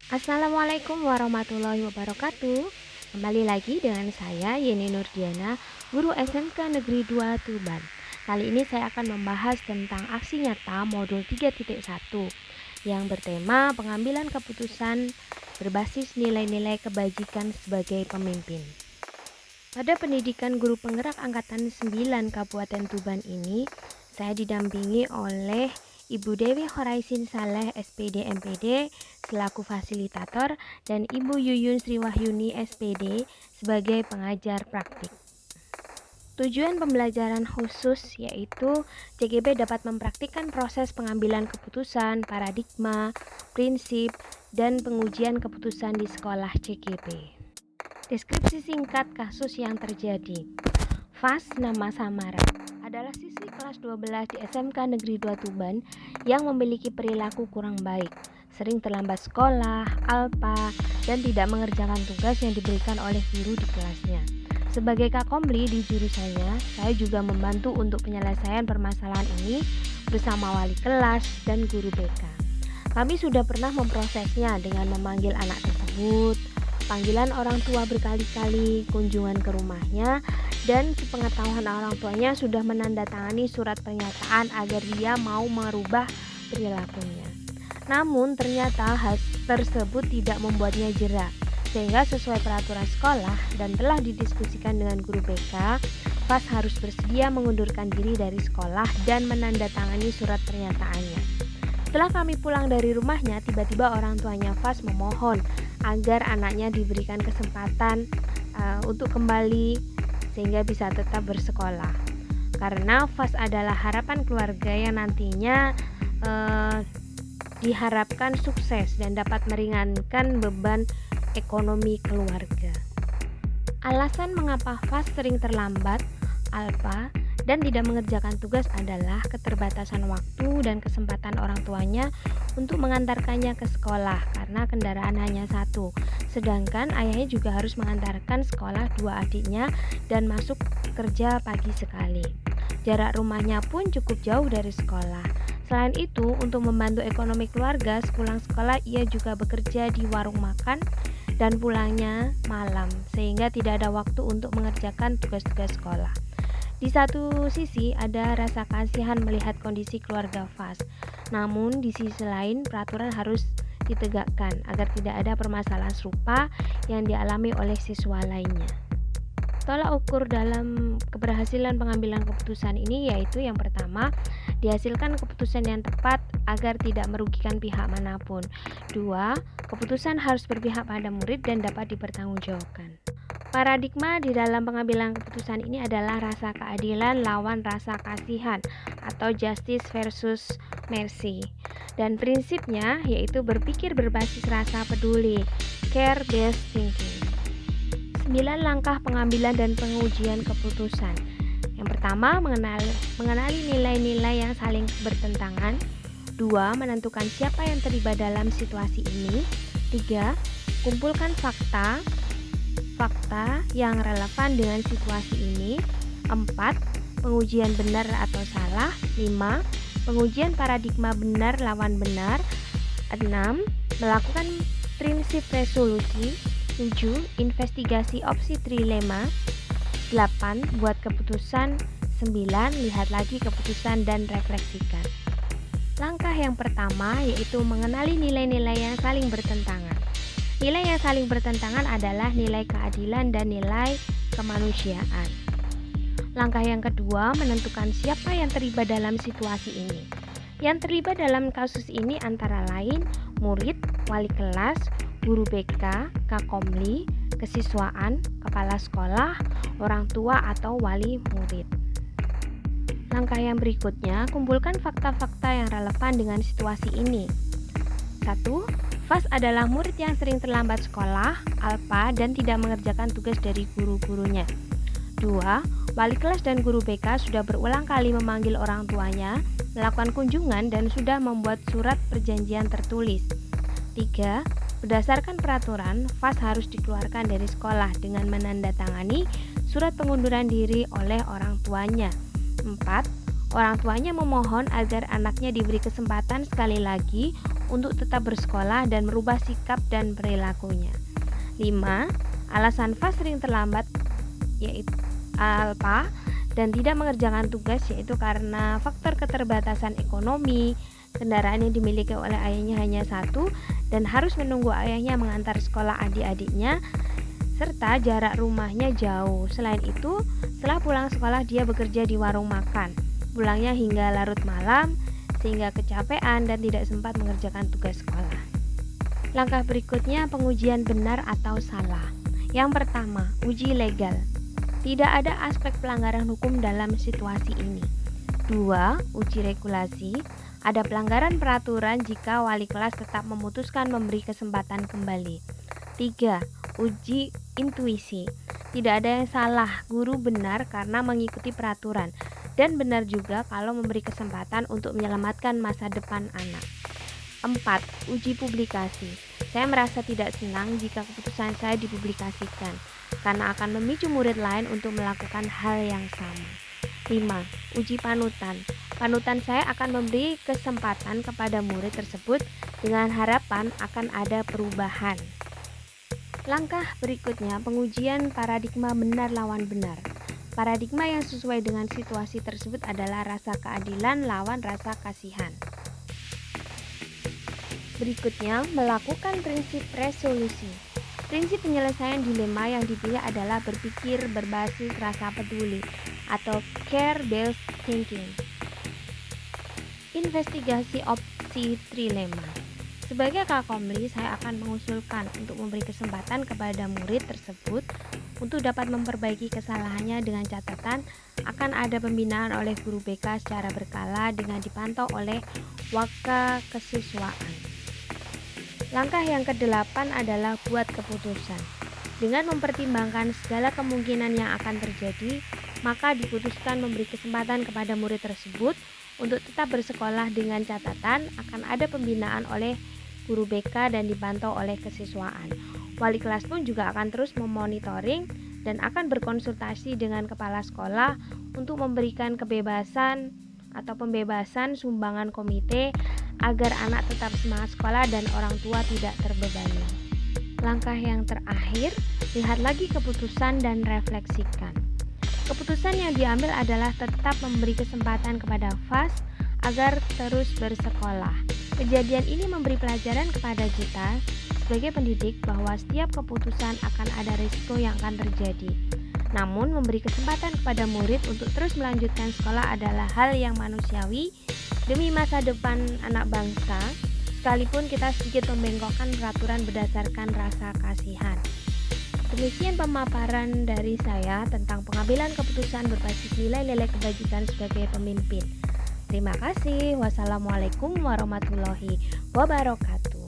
Assalamualaikum warahmatullahi wabarakatuh. Kembali lagi dengan saya Yeni Nurdiana, guru SMK Negeri 2 Tuban. Kali ini saya akan membahas tentang aksi nyata modul 3.1 yang bertema pengambilan keputusan berbasis nilai-nilai kebajikan sebagai pemimpin. Pada pendidikan guru penggerak angkatan 9 Kabupaten Tuban ini, saya didampingi oleh Ibu Dewi Horaisin Saleh SPD MPD selaku fasilitator dan Ibu Yuyun Sriwahyuni SPD sebagai pengajar praktik. Tujuan pembelajaran khusus yaitu CGP dapat mempraktikkan proses pengambilan keputusan, paradigma, prinsip, dan pengujian keputusan di sekolah CGP. Deskripsi singkat kasus yang terjadi. Fas nama Samara adalah siswi kelas 12 di SMK Negeri 2 Tuban yang memiliki perilaku kurang baik, sering terlambat sekolah, alpa, dan tidak mengerjakan tugas yang diberikan oleh guru di kelasnya. Sebagai kakomli di jurusannya, saya juga membantu untuk penyelesaian permasalahan ini bersama wali kelas dan guru BK. Kami sudah pernah memprosesnya dengan memanggil anak tersebut, panggilan orang tua berkali-kali, kunjungan ke rumahnya, dan sepengetahuan orang tuanya sudah menandatangani surat pernyataan agar dia mau merubah perilakunya. Namun ternyata hal tersebut tidak membuatnya jera, sehingga sesuai peraturan sekolah dan telah didiskusikan dengan guru BK, Fas harus bersedia mengundurkan diri dari sekolah dan menandatangani surat pernyataannya. Setelah kami pulang dari rumahnya, tiba-tiba orang tuanya Fas memohon agar anaknya diberikan kesempatan untuk kembali sehingga bisa tetap bersekolah. Karena Fas adalah harapan keluarga yang nantinya diharapkan sukses dan dapat meringankan beban ekonomi keluarga. Alasan mengapa Fas sering terlambat, alpa, dan tidak mengerjakan tugas adalah keterbatasan waktu dan kesempatan orang tuanya untuk mengantarkannya ke sekolah karena kendaraan hanya satu, sedangkan ayahnya juga harus mengantarkan sekolah dua adiknya dan masuk kerja pagi sekali. Jarak rumahnya pun cukup jauh dari sekolah. Selain itu, untuk membantu ekonomi keluarga, sepulang sekolah ia juga bekerja di warung makan dan pulangnya malam, sehingga tidak ada waktu untuk mengerjakan tugas-tugas sekolah. Di satu sisi ada rasa kasihan melihat kondisi keluarga Fas, namun di sisi lain peraturan harus ditegakkan agar tidak ada permasalahan serupa yang dialami oleh siswa lainnya. Tolak ukur dalam keberhasilan pengambilan keputusan ini yaitu yang pertama, dihasilkan keputusan yang tepat agar tidak merugikan pihak manapun. 2. Keputusan harus berpihak pada murid dan dapat dipertanggungjawabkan. Paradigma di dalam pengambilan keputusan ini adalah rasa keadilan lawan rasa kasihan atau justice versus mercy. Dan prinsipnya yaitu berpikir berbasis rasa peduli, care-based thinking. 9 langkah pengambilan dan pengujian keputusan. Yang pertama, mengenali nilai-nilai yang saling bertentangan. 2. Menentukan siapa yang terlibat dalam situasi ini. 3. Kumpulkan fakta yang relevan dengan situasi ini. 4. Pengujian benar atau salah. 5. Pengujian paradigma benar lawan benar. 6. Melakukan prinsip resolusi. 7. Investigasi opsi trilema. 8. Buat keputusan. 9. Lihat lagi keputusan dan refleksikan. Langkah yang pertama yaitu mengenali nilai-nilai yang saling bertentangan. Nilai yang saling bertentangan adalah nilai keadilan dan nilai kemanusiaan. Langkah yang kedua, menentukan siapa yang terlibat dalam situasi ini. Yang terlibat dalam kasus ini antara lain murid, wali kelas, guru BK, kakomli, kesiswaan, kepala sekolah, orang tua atau wali murid. Langkah yang berikutnya, kumpulkan fakta-fakta yang relevan dengan situasi ini. 1. Fas adalah murid yang sering terlambat sekolah, alpa, dan tidak mengerjakan tugas dari guru-gurunya. 2. Wali kelas dan guru BK sudah berulang kali memanggil orang tuanya, melakukan kunjungan, dan sudah membuat surat perjanjian tertulis. 3. Berdasarkan peraturan, Fas harus dikeluarkan dari sekolah dengan menandatangani surat pengunduran diri oleh orang tuanya. 4. Orang tuanya memohon agar anaknya diberi kesempatan sekali lagi untuk tetap bersekolah dan merubah sikap dan perilakunya. 5. Alasan FAS sering terlambat yaitu alpa dan tidak mengerjakan tugas yaitu karena faktor keterbatasan ekonomi, kendaraan yang dimiliki oleh ayahnya hanya satu dan harus menunggu ayahnya mengantar sekolah adik-adiknya, serta jarak rumahnya jauh. Selain itu, setelah pulang sekolah dia bekerja di warung makan, pulangnya hingga larut malam sehingga kecapean dan tidak sempat mengerjakan tugas sekolah. Langkah berikutnya, pengujian benar atau salah. Yang pertama, uji legal. Tidak ada aspek pelanggaran hukum dalam situasi ini. 2. Uji regulasi. Ada pelanggaran peraturan jika wali kelas tetap memutuskan memberi kesempatan kembali. 3. Uji intuisi. Tidak ada yang salah, guru benar karena mengikuti peraturan, dan benar juga kalau memberi kesempatan untuk menyelamatkan masa depan anak. 4. Uji publikasi. Saya merasa tidak senang jika keputusan saya dipublikasikan, karena akan memicu murid lain untuk melakukan hal yang sama. 5. Uji panutan. Panutan saya akan memberi kesempatan kepada murid tersebut dengan harapan akan ada perubahan. Langkah berikutnya, pengujian paradigma benar lawan benar. Paradigma yang sesuai dengan situasi tersebut adalah rasa keadilan lawan rasa kasihan. Berikutnya, melakukan prinsip resolusi. Prinsip penyelesaian dilema yang dipilih adalah berpikir berbasis rasa peduli atau care-based thinking. Investigasi opsi trilema. Sebagai kakomli, saya akan mengusulkan untuk memberi kesempatan kepada murid tersebut untuk dapat memperbaiki kesalahannya dengan catatan akan ada pembinaan oleh guru BK secara berkala dengan dipantau oleh waka kesiswaan. Langkah yang ke-8 adalah buat keputusan. Dengan mempertimbangkan segala kemungkinan yang akan terjadi, maka diputuskan memberi kesempatan kepada murid tersebut untuk tetap bersekolah dengan catatan akan ada pembinaan oleh guru BK dan dipantau oleh kesiswaan. Wali kelas pun juga akan terus memonitoring dan akan berkonsultasi dengan kepala sekolah untuk memberikan kebebasan atau pembebasan sumbangan komite agar anak tetap semangat sekolah dan orang tua tidak terbebani. Langkah yang terakhir, lihat lagi keputusan dan refleksikan. Keputusan yang diambil adalah tetap memberi kesempatan kepada FAS agar terus bersekolah. Kejadian ini memberi pelajaran kepada kita sebagai pendidik bahwa setiap keputusan akan ada risiko yang akan terjadi. Namun, memberi kesempatan kepada murid untuk terus melanjutkan sekolah adalah hal yang manusiawi demi masa depan anak bangsa, sekalipun kita sedikit membengkokkan peraturan berdasarkan rasa kasihan. Demikian pemaparan dari saya tentang pengambilan keputusan berbasis nilai-nilai kebajikan sebagai pemimpin. Terima kasih. Wassalamualaikum warahmatullahi wabarakatuh.